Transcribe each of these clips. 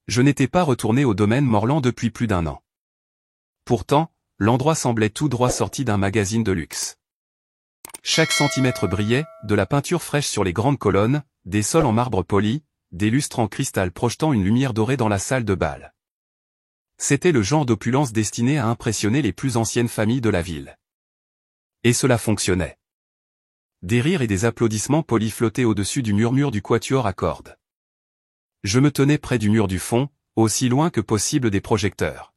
Je n'étais pas retourné au domaine Morland depuis plus d'1 an. Pourtant, l'endroit semblait tout droit sorti d'un magazine de luxe. Chaque centimètre brillait, de la peinture fraîche sur les grandes colonnes, des sols en marbre poli, des lustres en cristal projetant une lumière dorée dans la salle de bal. C'était le genre d'opulence destinée à impressionner les plus anciennes familles de la ville. Et cela fonctionnait. Des rires et des applaudissements polis flottaient au-dessus du murmure du quatuor à cordes. Je me tenais près du mur du fond, aussi loin que possible des projecteurs.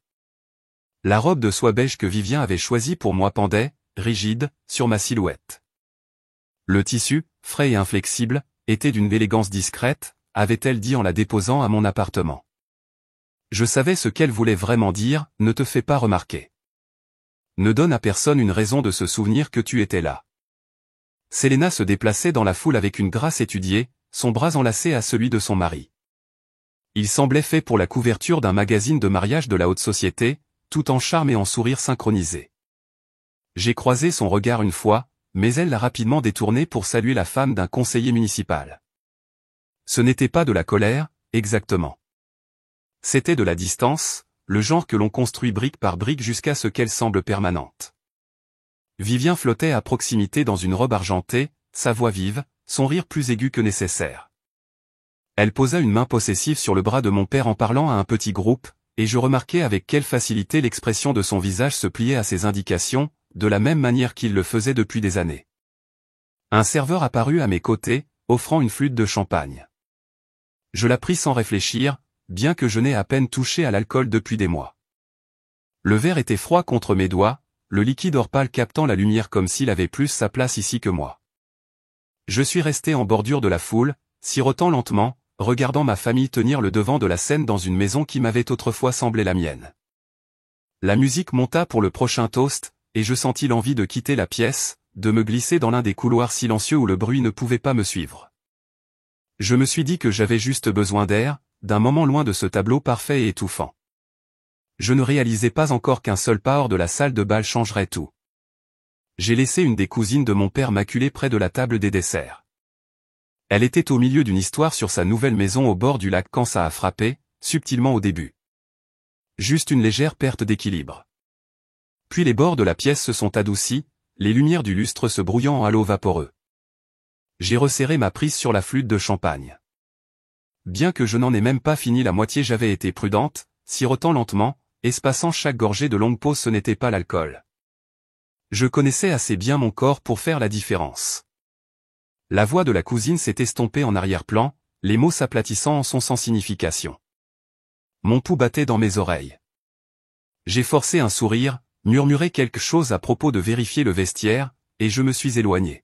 La robe de soie beige que Vivien avait choisie pour moi pendait, rigide, sur ma silhouette. Le tissu, frais et inflexible, était d'une élégance discrète, avait-elle dit en la déposant à mon appartement. Je savais ce qu'elle voulait vraiment dire, ne te fais pas remarquer. Ne donne à personne une raison de se souvenir que tu étais là. Selena se déplaçait dans la foule avec une grâce étudiée, son bras enlacé à celui de son mari. Il semblait fait pour la couverture d'un magazine de mariage de la haute société, tout en charme et en sourire synchronisés. J'ai croisé son regard une fois, mais elle l'a rapidement détourné pour saluer la femme d'un conseiller municipal. Ce n'était pas de la colère, exactement. C'était de la distance, le genre que l'on construit brique par brique jusqu'à ce qu'elle semble permanente. Vivien flottait à proximité dans une robe argentée, sa voix vive, son rire plus aigu que nécessaire. Elle posa une main possessive sur le bras de mon père en parlant à un petit groupe, et je remarquai avec quelle facilité l'expression de son visage se pliait à ses indications, de la même manière qu'il le faisait depuis des années. Un serveur apparut à mes côtés, offrant une flûte de champagne. Je la pris sans réfléchir, bien que je n'ai à peine touché à l'alcool depuis des mois. Le verre était froid contre mes doigts, le liquide or pâle captant la lumière comme s'il avait plus sa place ici que moi. Je suis resté en bordure de la foule, sirotant lentement, regardant ma famille tenir le devant de la scène dans une maison qui m'avait autrefois semblé la mienne. La musique monta pour le prochain toast, et je sentis l'envie de quitter la pièce, de me glisser dans l'un des couloirs silencieux où le bruit ne pouvait pas me suivre. Je me suis dit que j'avais juste besoin d'air, d'un moment loin de ce tableau parfait et étouffant. Je ne réalisais pas encore qu'un seul pas hors de la salle de bal changerait tout. J'ai laissé une des cousines de mon père maculée près de la table des desserts. Elle était au milieu d'une histoire sur sa nouvelle maison au bord du lac quand ça a frappé, subtilement au début. Juste une légère perte d'équilibre. Puis les bords de la pièce se sont adoucis, les lumières du lustre se brouillant en halos vaporeux. J'ai resserré ma prise sur la flûte de champagne. Bien que je n'en ai même pas fini la moitié, j'avais été prudente, sirotant lentement, espaçant chaque gorgée de longue pause. Ce n'était pas l'alcool. Je connaissais assez bien mon corps pour faire la différence. La voix de la cousine s'est estompée en arrière-plan, les mots s'aplatissant en son sans signification. Mon pouls battait dans mes oreilles. J'ai forcé un sourire, murmuré quelque chose à propos de vérifier le vestiaire, et je me suis éloigné.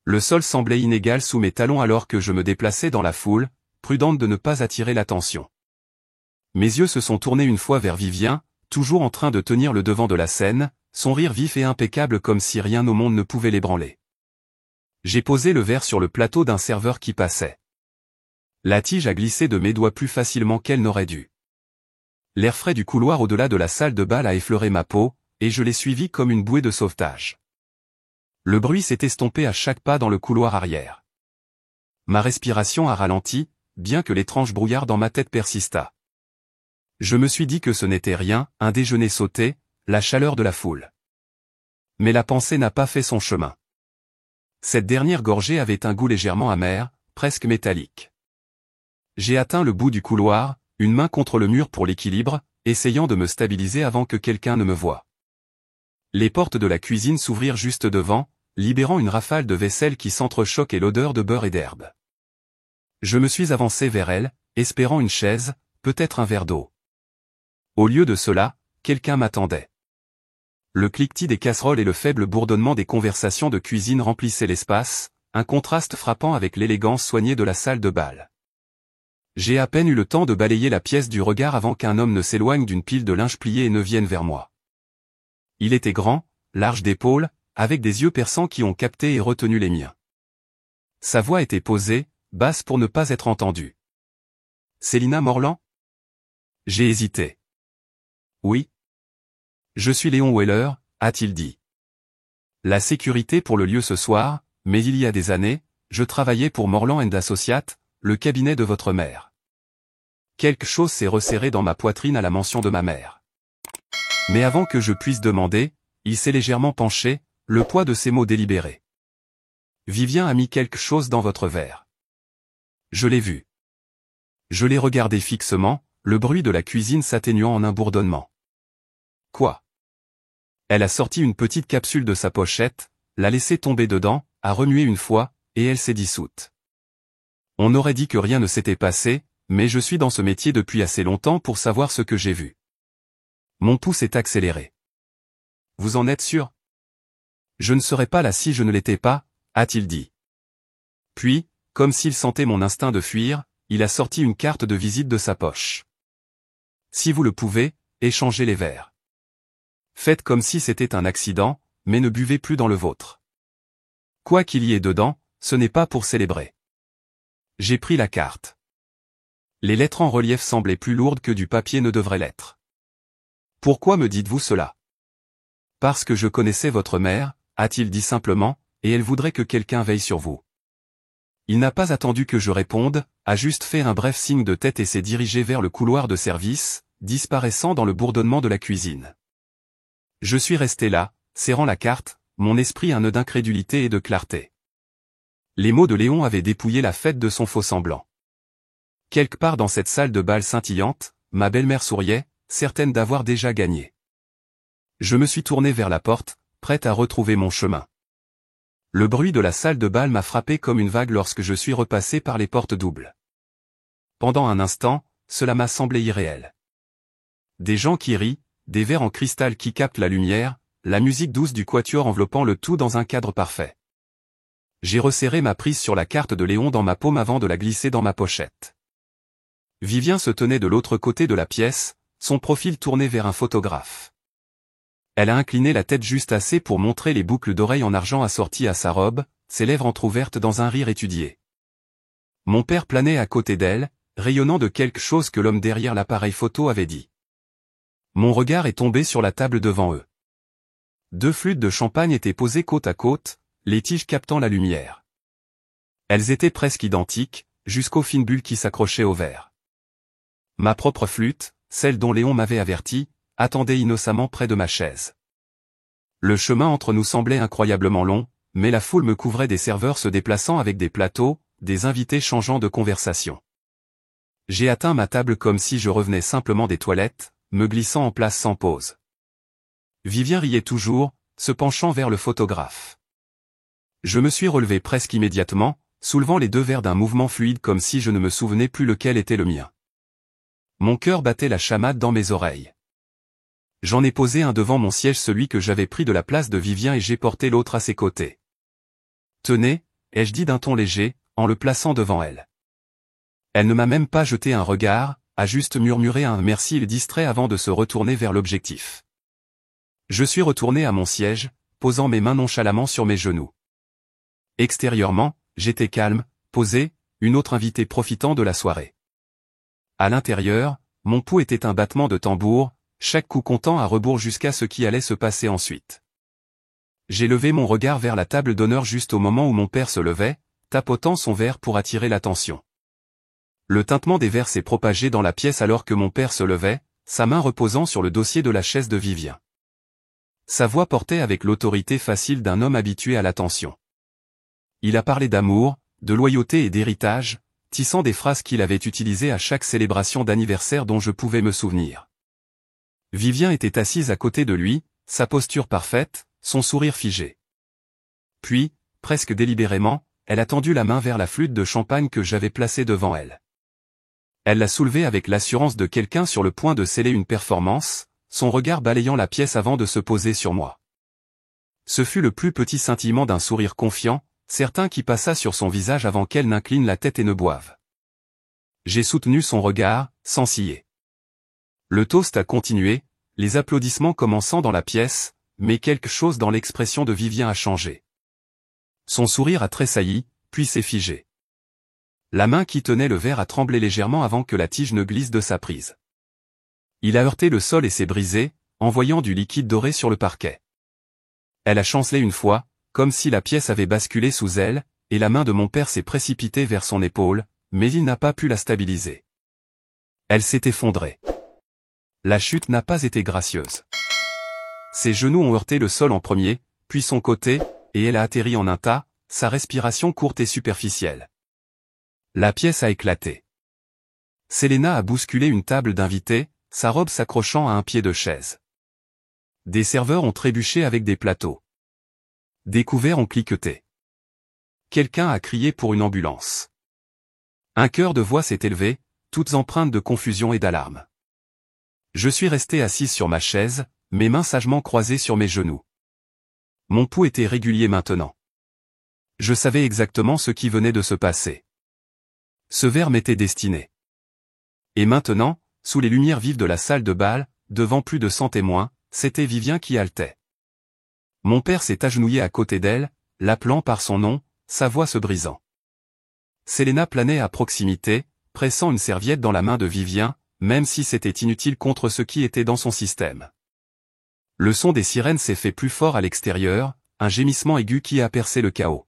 Le sol semblait inégal sous mes talons alors que je me déplaçais dans la foule, prudente de ne pas attirer l'attention. Mes yeux se sont tournés une fois vers Vivien, toujours en train de tenir le devant de la scène, son rire vif et impeccable comme si rien au monde ne pouvait l'ébranler. J'ai posé le verre sur le plateau d'un serveur qui passait. La tige a glissé de mes doigts plus facilement qu'elle n'aurait dû. L'air frais du couloir au-delà de la salle de bal a effleuré ma peau, et je l'ai suivi comme une bouée de sauvetage. Le bruit s'est estompé à chaque pas dans le couloir arrière. Ma respiration a ralenti, bien que l'étrange brouillard dans ma tête persistât. Je me suis dit que ce n'était rien, un déjeuner sauté, la chaleur de la foule. Mais la pensée n'a pas fait son chemin. Cette dernière gorgée avait un goût légèrement amer, presque métallique. J'ai atteint le bout du couloir, une main contre le mur pour l'équilibre, essayant de me stabiliser avant que quelqu'un ne me voie. Les portes de la cuisine s'ouvrirent juste devant, libérant une rafale de vaisselle qui s'entrechoquait l'odeur de beurre et d'herbe. Je me suis avancé vers elle, espérant une chaise, peut-être un verre d'eau. Au lieu de cela, quelqu'un m'attendait. Le cliquetis des casseroles et le faible bourdonnement des conversations de cuisine remplissaient l'espace, un contraste frappant avec l'élégance soignée de la salle de bal. J'ai à peine eu le temps de balayer la pièce du regard avant qu'un homme ne s'éloigne d'une pile de linge plié et ne vienne vers moi. Il était grand, large d'épaules, avec des yeux perçants qui ont capté et retenu les miens. Sa voix était posée, basse pour ne pas être entendue. « Selena Morland ?» J'ai hésité. « Oui. »« Je suis Léon Weller », a-t-il dit. « La sécurité pour le lieu ce soir, mais il y a des années, je travaillais pour Morland & Associates, le cabinet de votre mère. » quelque chose s'est resserré dans ma poitrine à la mention de ma mère. Mais avant que je puisse demander, il s'est légèrement penché, le poids de ses mots délibérés. Vivien a mis quelque chose dans votre verre. Je l'ai vu. Je l'ai regardé fixement, le bruit de la cuisine s'atténuant en un bourdonnement. Quoi? Elle a sorti une petite capsule de sa pochette, l'a laissée tomber dedans, a remué une fois, et elle s'est dissoute. On aurait dit que rien ne s'était passé, mais je suis dans ce métier depuis assez longtemps pour savoir ce que j'ai vu. Mon pouls s'est accéléré. Vous en êtes sûr? Je ne serais pas là si je ne l'étais pas, a-t-il dit. Puis, comme s'il sentait mon instinct de fuir, il a sorti une carte de visite de sa poche. Si vous le pouvez, échangez les verres. Faites comme si c'était un accident, mais ne buvez plus dans le vôtre. Quoi qu'il y ait dedans, ce n'est pas pour célébrer. J'ai pris la carte. Les lettres en relief semblaient plus lourdes que du papier ne devrait l'être. Pourquoi me dites-vous cela? Parce que je connaissais votre mère, a-t-il dit simplement, et elle voudrait que quelqu'un veille sur vous. Il n'a pas attendu que je réponde, a juste fait un bref signe de tête et s'est dirigé vers le couloir de service, disparaissant dans le bourdonnement de la cuisine. Je suis resté là, serrant la carte, mon esprit un nœud d'incrédulité et de clarté. Les mots de Léon avaient dépouillé la fête de son faux-semblant. Quelque part dans cette salle de bal scintillante, ma belle-mère souriait, certaine d'avoir déjà gagné. Je me suis tourné vers la porte, prête à retrouver mon chemin. Le bruit de la salle de bal m'a frappé comme une vague lorsque je suis repassé par les portes doubles. Pendant un instant, cela m'a semblé irréel. Des gens qui rient, des verres en cristal qui captent la lumière, la musique douce du quatuor enveloppant le tout dans un cadre parfait. J'ai resserré ma prise sur la carte de Léon dans ma paume avant de la glisser dans ma pochette. Vivien se tenait de l'autre côté de la pièce, son profil tourné vers un photographe. Elle a incliné la tête juste assez pour montrer les boucles d'oreilles en argent assorties à sa robe, ses lèvres entr'ouvertes dans un rire étudié. Mon père planait à côté d'elle, rayonnant de quelque chose que l'homme derrière l'appareil photo avait dit. Mon regard est tombé sur la table devant eux. 2 flûtes de champagne étaient posées côte à côte, les tiges captant la lumière. Elles étaient presque identiques, jusqu'aux fines bulles qui s'accrochaient au verre. Ma propre flûte, celle dont Léon m'avait averti, attendait innocemment près de ma chaise. Le chemin entre nous semblait incroyablement long, mais la foule me couvrait des serveurs se déplaçant avec des plateaux, des invités changeant de conversation. J'ai atteint ma table comme si je revenais simplement des toilettes, me glissant en place sans pause. Vivien riait toujours, se penchant vers le photographe. Je me suis relevé presque immédiatement, soulevant les 2 verres d'un mouvement fluide comme si je ne me souvenais plus lequel était le mien. Mon cœur battait la chamade dans mes oreilles. J'en ai posé un devant mon siège, celui que j'avais pris de la place de Vivien, et j'ai porté l'autre à ses côtés. Tenez, ai-je dit d'un ton léger, en le plaçant devant elle. Elle ne m'a même pas jeté un regard, a juste murmuré un merci distrait avant de se retourner vers l'objectif. Je suis retourné à mon siège, posant mes mains nonchalamment sur mes genoux. Extérieurement, j'étais calme, posé, une autre invitée profitant de la soirée. À l'intérieur, mon pouls était un battement de tambour, chaque coup comptant à rebours jusqu'à ce qui allait se passer ensuite. J'ai levé mon regard vers la table d'honneur juste au moment où mon père se levait, tapotant son verre pour attirer l'attention. Le tintement des verres s'est propagé dans la pièce alors que mon père se levait, sa main reposant sur le dossier de la chaise de Vivien. Sa voix portait avec l'autorité facile d'un homme habitué à l'attention. Il a parlé d'amour, de loyauté et d'héritage, tissant des phrases qu'il avait utilisées à chaque célébration d'anniversaire dont je pouvais me souvenir. Vivien était assise à côté de lui, sa posture parfaite, son sourire figé. Puis, presque délibérément, elle a tendu la main vers la flûte de champagne que j'avais placée devant elle. Elle l'a soulevée avec l'assurance de quelqu'un sur le point de sceller une performance, son regard balayant la pièce avant de se poser sur moi. Ce fut le plus petit scintillement d'un sourire confiant, certain qui passa sur son visage avant qu'elle n'incline la tête et ne boive. J'ai soutenu son regard, sans ciller. Le toast a continué, les applaudissements commençant dans la pièce, mais quelque chose dans l'expression de Vivien a changé. Son sourire a tressailli, puis s'est figé. La main qui tenait le verre a tremblé légèrement avant que la tige ne glisse de sa prise. Il a heurté le sol et s'est brisé, envoyant du liquide doré sur le parquet. Elle a chancelé une fois, comme si la pièce avait basculé sous elle, et la main de mon père s'est précipitée vers son épaule, mais il n'a pas pu la stabiliser. Elle s'est effondrée. La chute n'a pas été gracieuse. Ses genoux ont heurté le sol en premier, puis son côté, et elle a atterri en un tas, sa respiration courte et superficielle. La pièce a éclaté. Selena a bousculé une table d'invités, sa robe s'accrochant à un pied de chaise. Des serveurs ont trébuché avec des plateaux. Des couverts ont cliqueté. Quelqu'un a crié pour une ambulance. Un chœur de voix s'est élevé, toutes empreintes de confusion et d'alarme. Je suis resté assise sur ma chaise, mes mains sagement croisées sur mes genoux. Mon pouls était régulier maintenant. Je savais exactement ce qui venait de se passer. Ce verre m'était destiné. Et maintenant, sous les lumières vives de la salle de bal, devant plus de 100 témoins, c'était Vivien qui haletait. Mon père s'est agenouillé à côté d'elle, l'appelant par son nom, sa voix se brisant. Selena planait à proximité, pressant une serviette dans la main de Vivien, même si c'était inutile contre ce qui était dans son système. Le son des sirènes s'est fait plus fort à l'extérieur, un gémissement aigu qui a percé le chaos.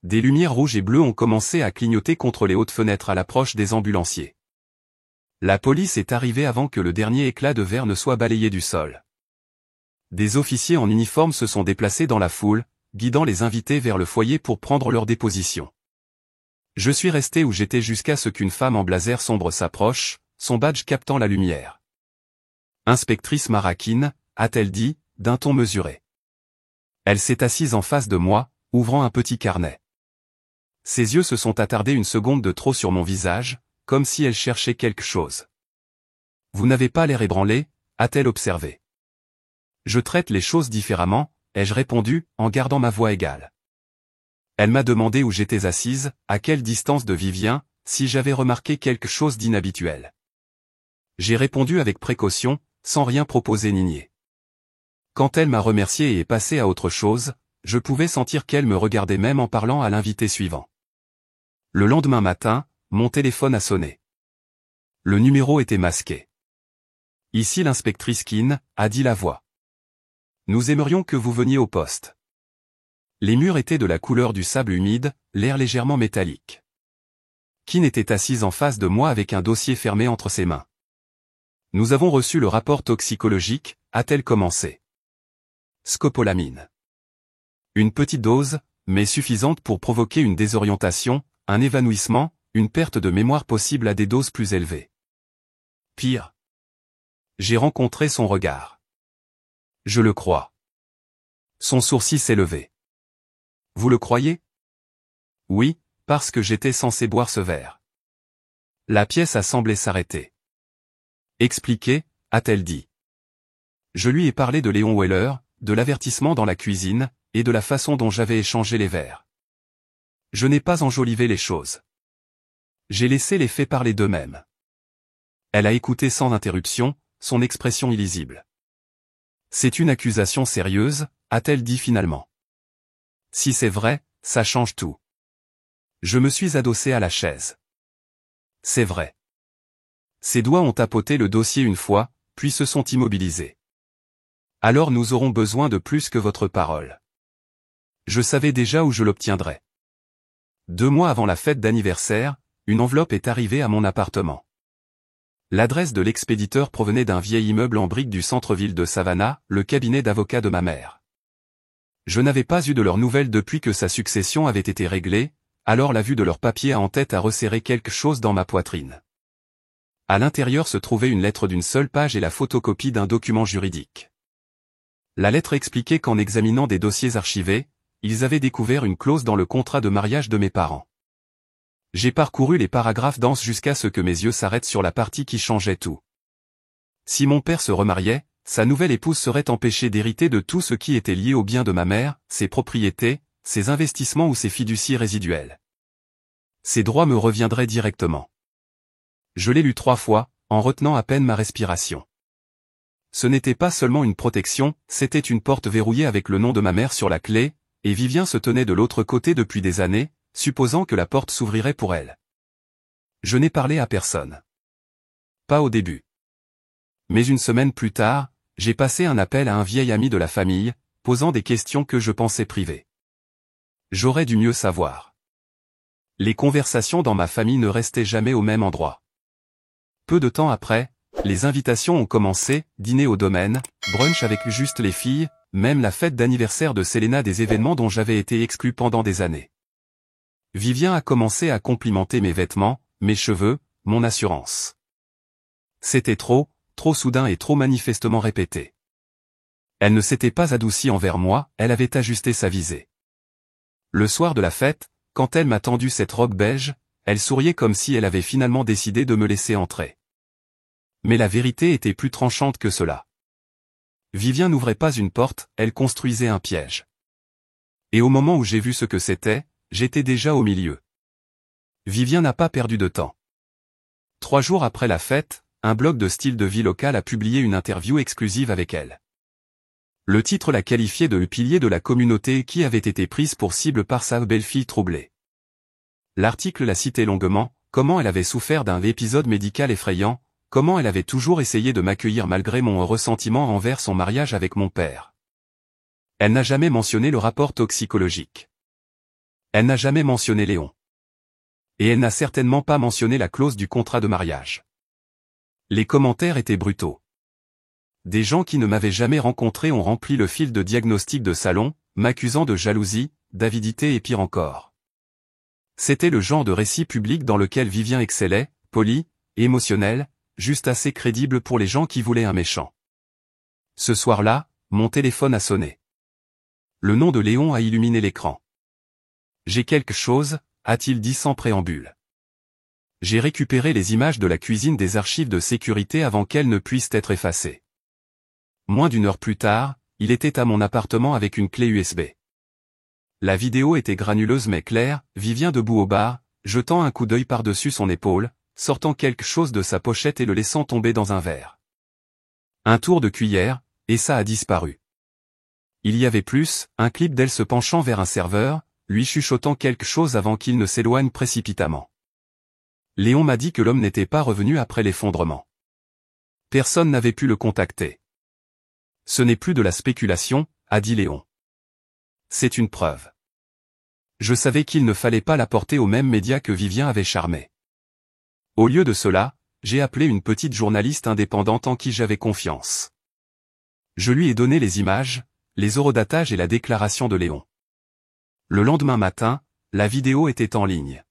Des lumières rouges et bleues ont commencé à clignoter contre les hautes fenêtres à l'approche des ambulanciers. La police est arrivée avant que le dernier éclat de verre ne soit balayé du sol. Des officiers en uniforme se sont déplacés dans la foule, guidant les invités vers le foyer pour prendre leur déposition. Je suis resté où j'étais jusqu'à ce qu'une femme en blazer sombre s'approche, son badge captant la lumière. « Inspectrice Marakine », a-t-elle dit, d'un ton mesuré. Elle s'est assise en face de moi, ouvrant un petit carnet. Ses yeux se sont attardés une seconde de trop sur mon visage, comme si elle cherchait quelque chose. « Vous n'avez pas l'air ébranlé », a-t-elle observé. « Je traite les choses différemment », ai-je répondu, en gardant ma voix égale. Elle m'a demandé où j'étais assise, à quelle distance de Vivien, si j'avais remarqué quelque chose d'inhabituel. J'ai répondu avec précaution, sans rien proposer ni nier. Quand elle m'a remercié et est passée à autre chose, je pouvais sentir qu'elle me regardait même en parlant à l'invité suivant. Le lendemain matin, mon téléphone a sonné. Le numéro était masqué. « Ici l'inspectrice Keane », a dit la voix. « Nous aimerions que vous veniez au poste. » Les murs étaient de la couleur du sable humide, l'air légèrement métallique. Keane était assise en face de moi avec un dossier fermé entre ses mains. « Nous avons reçu le rapport toxicologique », a-t-elle commencé. Scopolamine. Une petite dose, mais suffisante pour provoquer une désorientation, un évanouissement, une perte de mémoire possible à des doses plus élevées. Pire. J'ai rencontré son regard. Je le crois. Son sourcil s'est levé. Vous le croyez? Oui, parce que j'étais censé boire ce verre. La pièce a semblé s'arrêter. Expliquez, a-t-elle dit. Je lui ai parlé de Léon Weller, de l'avertissement dans la cuisine, et de la façon dont j'avais échangé les verres. Je n'ai pas enjolivé les choses. J'ai laissé les faits parler d'eux-mêmes. Elle a écouté sans interruption, son expression illisible. C'est une accusation sérieuse, a-t-elle dit finalement. Si c'est vrai, ça change tout. Je me suis adossé à la chaise. C'est vrai. Ses doigts ont tapoté le dossier une fois, puis se sont immobilisés. Alors nous aurons besoin de plus que votre parole. Je savais déjà où je l'obtiendrais. 2 mois avant la fête d'anniversaire, une enveloppe est arrivée à mon appartement. L'adresse de l'expéditeur provenait d'un vieil immeuble en briques du centre-ville de Savannah, le cabinet d'avocat de ma mère. Je n'avais pas eu de leurs nouvelles depuis que sa succession avait été réglée, alors la vue de leurs papiers en tête a resserré quelque chose dans ma poitrine. À l'intérieur se trouvait une lettre d'une seule page et la photocopie d'un document juridique. La lettre expliquait qu'en examinant des dossiers archivés, ils avaient découvert une clause dans le contrat de mariage de mes parents. J'ai parcouru les paragraphes denses jusqu'à ce que mes yeux s'arrêtent sur la partie qui changeait tout. Si mon père se remariait, sa nouvelle épouse serait empêchée d'hériter de tout ce qui était lié aux biens de ma mère, ses propriétés, ses investissements ou ses fiducies résiduelles. Ses droits me reviendraient directement. Je l'ai lu 3 fois, en retenant à peine ma respiration. Ce n'était pas seulement une protection, c'était une porte verrouillée avec le nom de ma mère sur la clé, et Vivien se tenait de l'autre côté depuis des années, supposant que la porte s'ouvrirait pour elle. Je n'ai parlé à personne. Pas au début. Mais une semaine plus tard, j'ai passé un appel à un vieil ami de la famille, posant des questions que je pensais privées. J'aurais dû mieux savoir. Les conversations dans ma famille ne restaient jamais au même endroit. Peu de temps après, les invitations ont commencé, dîner au domaine, brunch avec juste les filles, même la fête d'anniversaire de Selena, des événements dont j'avais été exclu pendant des années. Vivien a commencé à complimenter mes vêtements, mes cheveux, mon assurance. C'était trop soudain et trop manifestement répété. Elle ne s'était pas adoucie envers moi, elle avait ajusté sa visée. Le soir de la fête, quand elle m'a tendu cette robe beige, elle souriait comme si elle avait finalement décidé de me laisser entrer. Mais la vérité était plus tranchante que cela. Vivien n'ouvrait pas une porte, elle construisait un piège. Et au moment où j'ai vu ce que c'était, j'étais déjà au milieu. Vivien n'a pas perdu de temps. 3 jours après la fête, un blog de style de vie local a publié une interview exclusive avec elle. Le titre la qualifiait de pilier de la communauté qui avait été prise pour cible par sa belle-fille troublée. L'article la citait longuement, comment elle avait souffert d'un épisode médical effrayant, comment elle avait toujours essayé de m'accueillir malgré mon ressentiment envers son mariage avec mon père. Elle n'a jamais mentionné le rapport toxicologique. Elle n'a jamais mentionné Léon. Et elle n'a certainement pas mentionné la clause du contrat de mariage. Les commentaires étaient brutaux. Des gens qui ne m'avaient jamais rencontré ont rempli le fil de diagnostic de salon, m'accusant de jalousie, d'avidité et pire encore. C'était le genre de récit public dans lequel Vivien excellait, poli, émotionnel, juste assez crédible pour les gens qui voulaient un méchant. Ce soir-là, mon téléphone a sonné. Le nom de Léon a illuminé l'écran. J'ai quelque chose, a-t-il dit sans préambule. J'ai récupéré les images de la cuisine des archives de sécurité avant qu'elles ne puissent être effacées. Moins d'1 heure plus tard, il était à mon appartement avec une clé USB. La vidéo était granuleuse mais claire, Vivien debout au bar, jetant un coup d'œil par-dessus son épaule, sortant quelque chose de sa pochette et le laissant tomber dans un verre. Un tour de cuillère, et ça a disparu. Il y avait plus, un clip d'elle se penchant vers un serveur, lui chuchotant quelque chose avant qu'il ne s'éloigne précipitamment. Léon m'a dit que l'homme n'était pas revenu après l'effondrement. Personne n'avait pu le contacter. Ce n'est plus de la spéculation, a dit Léon. C'est une preuve. Je savais qu'il ne fallait pas la porter aux mêmes médias que Vivien avait charmé. Au lieu de cela, j'ai appelé une petite journaliste indépendante en qui j'avais confiance. Je lui ai donné les images, les eurodatages et la déclaration de Léon. Le lendemain matin, la vidéo était en ligne.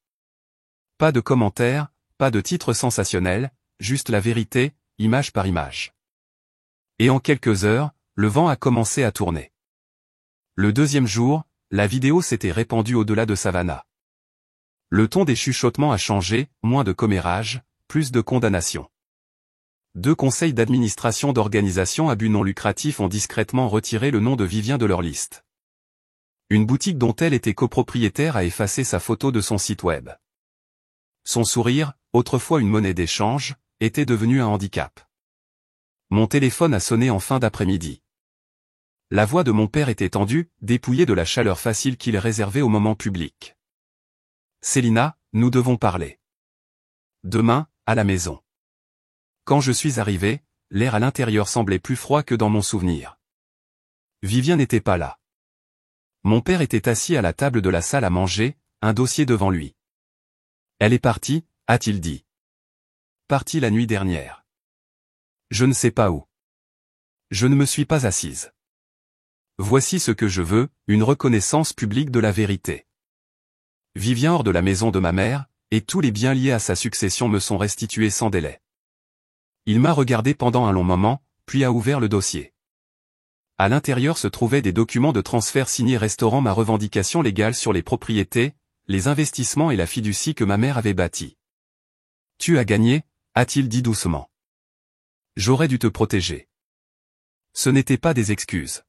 Pas de commentaires, pas de titre sensationnel, juste la vérité, image par image. Et en quelques heures, le vent a commencé à tourner. Le deuxième jour, la vidéo s'était répandue au-delà de Savannah. Le ton des chuchotements a changé, moins de commérages, plus de condamnations. 2 conseils d'administration d'organisations à but non lucratif ont discrètement retiré le nom de Vivien de leur liste. Une boutique dont elle était copropriétaire a effacé sa photo de son site web. Son sourire, autrefois une monnaie d'échange, était devenu un handicap. Mon téléphone a sonné en fin d'après-midi. La voix de mon père était tendue, dépouillée de la chaleur facile qu'il réservait au moment public. Célina, nous devons parler. Demain, à la maison. Quand je suis arrivé, l'air à l'intérieur semblait plus froid que dans mon souvenir. Vivien n'était pas là. Mon père était assis à la table de la salle à manger, un dossier devant lui. Elle est partie, a-t-il dit. Partie la nuit dernière. Je ne sais pas où. Je ne me suis pas assise. Voici ce que je veux, une reconnaissance publique de la vérité. Vivien hors de la maison de ma mère, et tous les biens liés à sa succession me sont restitués sans délai. Il m'a regardé pendant un long moment, puis a ouvert le dossier. À l'intérieur se trouvaient des documents de transfert signés restaurant ma revendication légale sur les propriétés, les investissements et la fiducie que ma mère avait bâtie. Tu as gagné, a-t-il dit doucement. J'aurais dû te protéger. Ce n'était pas des excuses.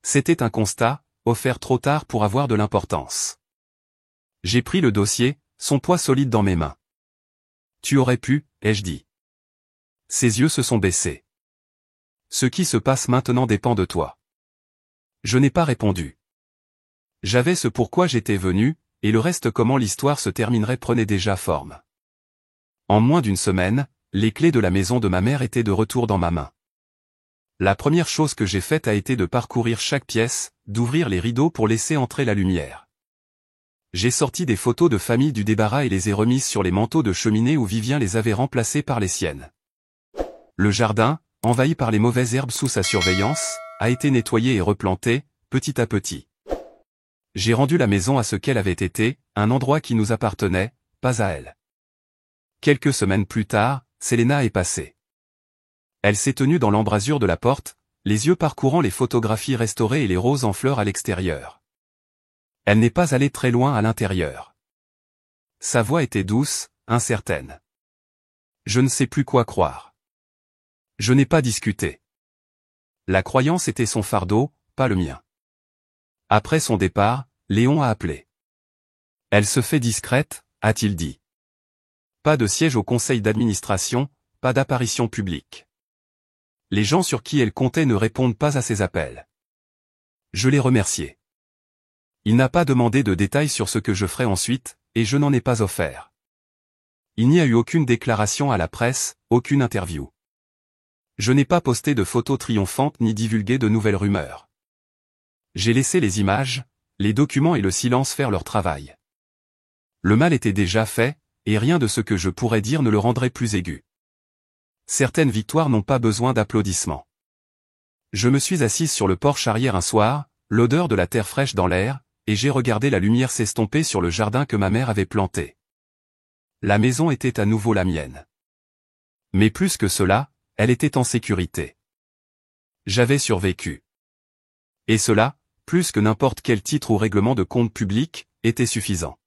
C'était un constat, offert trop tard pour avoir de l'importance. J'ai pris le dossier, son poids solide dans mes mains. Tu aurais pu, ai-je dit. Ses yeux se sont baissés. Ce qui se passe maintenant dépend de toi. Je n'ai pas répondu. J'avais ce pourquoi j'étais venu, et le reste comment l'histoire se terminerait prenait déjà forme. En moins d'une semaine, les clés de la maison de ma mère étaient de retour dans ma main. La première chose que j'ai faite a été de parcourir chaque pièce, d'ouvrir les rideaux pour laisser entrer la lumière. J'ai sorti des photos de famille du débarras et les ai remises sur les manteaux de cheminée où Vivien les avait remplacées par les siennes. Le jardin, envahi par les mauvaises herbes sous sa surveillance, a été nettoyé et replanté, petit à petit. J'ai rendu la maison à ce qu'elle avait été, un endroit qui nous appartenait, pas à elle. Quelques semaines plus tard, Selena est passée. Elle s'est tenue dans l'embrasure de la porte, les yeux parcourant les photographies restaurées et les roses en fleurs à l'extérieur. Elle n'est pas allée très loin à l'intérieur. Sa voix était douce, incertaine. Je ne sais plus quoi croire. Je n'ai pas discuté. La croyance était son fardeau, pas le mien. Après son départ, Léon a appelé. Elle se fait discrète, a-t-il dit. Pas de siège au conseil d'administration, pas d'apparition publique. Les gens sur qui elle comptait ne répondent pas à ses appels. Je l'ai remercié. Il n'a pas demandé de détails sur ce que je ferai ensuite, et je n'en ai pas offert. Il n'y a eu aucune déclaration à la presse, aucune interview. Je n'ai pas posté de photos triomphantes ni divulgué de nouvelles rumeurs. J'ai laissé les images, les documents et le silence faire leur travail. Le mal était déjà fait, et rien de ce que je pourrais dire ne le rendrait plus aigu. Certaines victoires n'ont pas besoin d'applaudissements. Je me suis assise sur le porche arrière un soir, l'odeur de la terre fraîche dans l'air, et j'ai regardé la lumière s'estomper sur le jardin que ma mère avait planté. La maison était à nouveau la mienne. Mais plus que cela, elle était en sécurité. J'avais survécu. Et cela, plus que n'importe quel titre ou règlement de compte public, était suffisant.